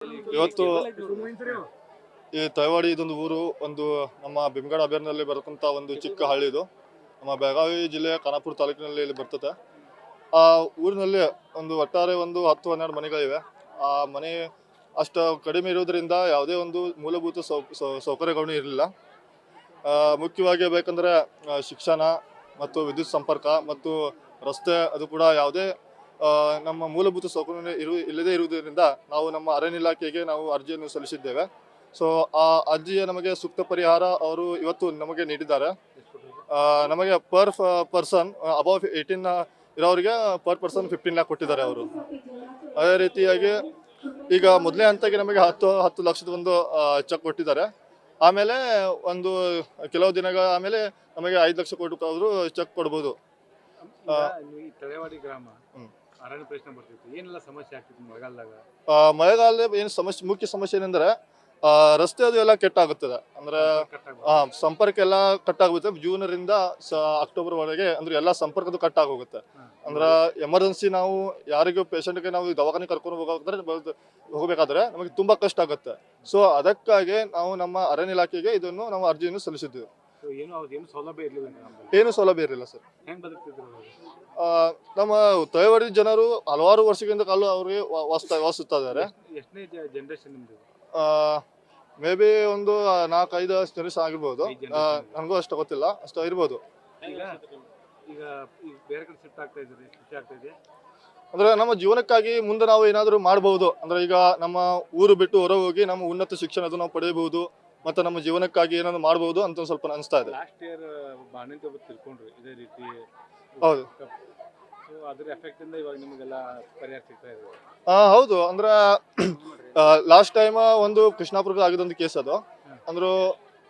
ಇವತ್ತು ಈ ತೈವಾಡಿ ಇದೊಂದು ಊರು, ಒಂದು ನಮ್ಮ ಭೀಮಗಡ ಅಭಯಾರಣ್ಯದಲ್ಲಿ ಬರತಕ್ಕಂಥ ಒಂದು ಚಿಕ್ಕ ಹಳ್ಳಿ ಇದು. ನಮ್ಮ ಬೆಳಗಾವಿ ಜಿಲ್ಲೆಯ ಖಾನಾಪುರ ತಾಲೂಕಿನಲ್ಲಿ ಇಲ್ಲಿ ಬರ್ತದೆ. ಆ ಊರಿನಲ್ಲಿ ಒಂದು ಒಟ್ಟಾರೆ ಒಂದು 10-12 ಮನೆಗಳಿವೆ. ಆ ಮನೆ ಅಷ್ಟು ಕಡಿಮೆ ಇರುವುದರಿಂದ ಯಾವುದೇ ಒಂದು ಮೂಲಭೂತ ಸೌಕರ್ಯಗಳು ಇರಲಿಲ್ಲ. ಮುಖ್ಯವಾಗಿ ಬೇಕಂದ್ರೆ ಶಿಕ್ಷಣ ಮತ್ತು ವಿದ್ಯುತ್ ಸಂಪರ್ಕ ಮತ್ತು ರಸ್ತೆ ಅದು ಕೂಡ ಯಾವುದೇ ನಮ್ಮ ಮೂಲಭೂತ ಸೌಕರ್ಯ ಇಲ್ಲದೇ ಇರುವುದರಿಂದ ನಾವು ನಮ್ಮ ಅರಣ್ಯ ಇಲಾಖೆಗೆ ನಾವು ಅರ್ಜಿಯನ್ನು ಸಲ್ಲಿಸಿದ್ದೇವೆ. ಸೊ ಆ ಅರ್ಜಿಯ ನಮಗೆ ಸೂಕ್ತ ಪರಿಹಾರ ಅವರು ಇವತ್ತು ನಮಗೆ ನೀಡಿದ್ದಾರೆ. ನಮಗೆ ಪರ್ ಪರ್ಸನ್ ಅಬೌವ್ 18 ಇರೋರಿಗೆ ಪರ್ ಪರ್ಸನ್ 15 ಲ್ಯಾಕ್ ಕೊಟ್ಟಿದ್ದಾರೆ ಅವರು. ಅದೇ ರೀತಿಯಾಗಿ ಈಗ ಮೊದಲೇ ಹಂತಕ್ಕೆ ನಮಗೆ 10 ಲಕ್ಷದ ಒಂದು ಚೆಕ್ ಕೊಟ್ಟಿದ್ದಾರೆ. ಆಮೇಲೆ ಒಂದು ಕೆಲವು ದಿನಗಳ ಆಮೇಲೆ ನಮಗೆ 5 ಲಕ್ಷ ಕೊಟ್ಟು ಅವರು ಚೆಕ್ ಕೊಡ್ಬೋದು. ತಳೆವಾಡಿ ಗ್ರಾಮ ಅರಣ್ಯ ಪ್ರಶ್ನೆ ಬರ್ತಿತ್ತು, ಏನೆಲ್ಲ ಸಮಸ್ಯೆ ಆಗ್ತಿತ್ತು ಮಳೆಗಾಲದಾಗ? ಮಳೆಗಾಲದ ಏನು ಸಮಸ್ಯೆ, ಮುಖ್ಯ ಸಮಸ್ಯೆ ಏನಂದ್ರೆ ರಸ್ತೆ ಅದು ಎಲ್ಲ ಕೆಟ್ಟಾಗುತ್ತದೆ. ಅಂದ್ರೆ ಸಂಪರ್ಕ ಎಲ್ಲ ಕಟ್ಟಾಗುತ್ತೆ. ಜೂನರಿಂದ ಅಕ್ಟೋಬರ್ ವರೆಗೆ ಅಂದ್ರೆ ಎಲ್ಲ ಸಂಪರ್ಕದ ಕಟ್ ಆಗೋಗುತ್ತೆ. ಅಂದ್ರೆ ಎಮರ್ಜೆನ್ಸಿ ನಾವು ಯಾರಿಗೂ ಪೇಷಂಟ್ಗೆ ನಾವು ದವಾಖಾನೆ ಕರ್ಕೊಂಡು ಹೋಗಬೇಕಾದ್ರೆ ನಮಗೆ ತುಂಬಾ ಕಷ್ಟ ಆಗುತ್ತೆ. ಸೊ ಅದಕ್ಕಾಗಿ ನಾವು ನಮ್ಮ ಅರಣ್ಯ ಇಲಾಖೆಗೆ ಇದನ್ನು ನಾವು ಅರ್ಜಿಯನ್ನು ಸಲ್ಲಿಸಿದ್ವಿ. ಏನು ಸೌಲಭ್ಯ ಇರಲಿಲ್ಲ ಸರ್. ನಮ್ಮ ತೈವಾಡಿ ಜನರು ಹಲವಾರು ವರ್ಷಗಳಿಂದ ಅವರಿಗೆ ವಾಸಿಸ್ತಾ ಇದ್ದಾರೆ. ಮೇ ಬಿ ಒಂದು 4-5 ಜನರೇಷ ಆಗಿರ್ಬೋದು. ನನಗೂ ಅಷ್ಟು ಗೊತ್ತಿಲ್ಲ, ಅಷ್ಟು ಇರ್ಬೋದು. ಅಂದ್ರೆ ನಮ್ಮ ಜೀವನಕ್ಕಾಗಿ ಮುಂದೆ ನಾವು ಏನಾದರೂ ಮಾಡಬಹುದು. ಅಂದ್ರೆ ಈಗ ನಮ್ಮ ಊರು ಬಿಟ್ಟು ಹೊರ ಹೋಗಿ ನಮ್ಮ ಉನ್ನತ ಶಿಕ್ಷಣ ಅದು ನಾವು ಪಡೆಯಬಹುದು ಮತ್ತೆ ನಮ್ಮ ಜೀವನಕ್ಕಾಗಿ ಏನಾದ್ರು ಮಾಡಬಹುದು ಅಂತ ಸ್ವಲ್ಪ ಅನಿಸ್ತಾ ಇದೆ. ಹೌದು, ಹೌದು. ಅಂದ್ರೆ ಲಾಸ್ಟ್ ಟೈಮ್ ಒಂದು ಕೃಷ್ಣಾಪುರಕ್ಕೆ ಆಗಿದೊಂದು ಕೇಸ್ ಅದು. ಅಂದ್ರೆ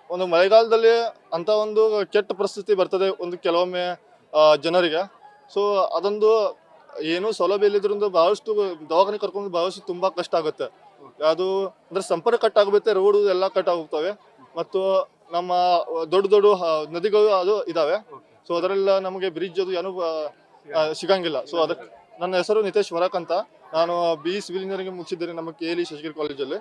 ಒಂದು ಮಳೆಗಾಲದಲ್ಲಿ ಅಂತ ಒಂದು ಕೆಟ್ಟ ಪರಿಸ್ಥಿತಿ ಬರ್ತದೆ ಒಂದು ಕೆಲವೊಮ್ಮೆ ಜನರಿಗೆ. ಸೊ ಅದೊಂದು ಏನು ಸೌಲಭ್ಯ ಇಲ್ಲದ್ರಿಂದ ಬಹಳಷ್ಟು ದವಾಖಾನೆ ಕರ್ಕೊಂಡು ಬಹಳಷ್ಟು ತುಂಬಾ ಕಷ್ಟ ಆಗುತ್ತೆ. ಅದು ಅಂದ್ರೆ ಸಂಪರ್ಕ ಕಟ್ ಆಗುತ್ತೆ, ರೋಡ್ ಎಲ್ಲ ಕಟ್ ಆಗುತ್ತವೆ ಮತ್ತು ನಮ್ಮ ದೊಡ್ಡ ದೊಡ್ಡ ನದಿಗಳು ಅದು ಇದಾವೆ. ಸೊ ಅದರೆಲ್ಲ ನಮಗೆ ಬ್ರಿಡ್ಜ್ ಅದು ಏನು ಸಿಗಂಗಿಲ್ಲ. ಸೊ ಅದಕ್ಕೆ ನನ್ನ ಹೆಸರು ನಿತೇಶ್ ವರಕ್ ಅಂತ. ನಾನು BE ಸಿವಿಲ್ ಇಂಜಿನಿಯರಿಂಗ್ ಮುಗಿಸಿದ್ದೇನೆ ನಮ್ಮ KLE ಶೇಷಗಿರಿ ಕಾಲೇಜಲ್ಲಿ.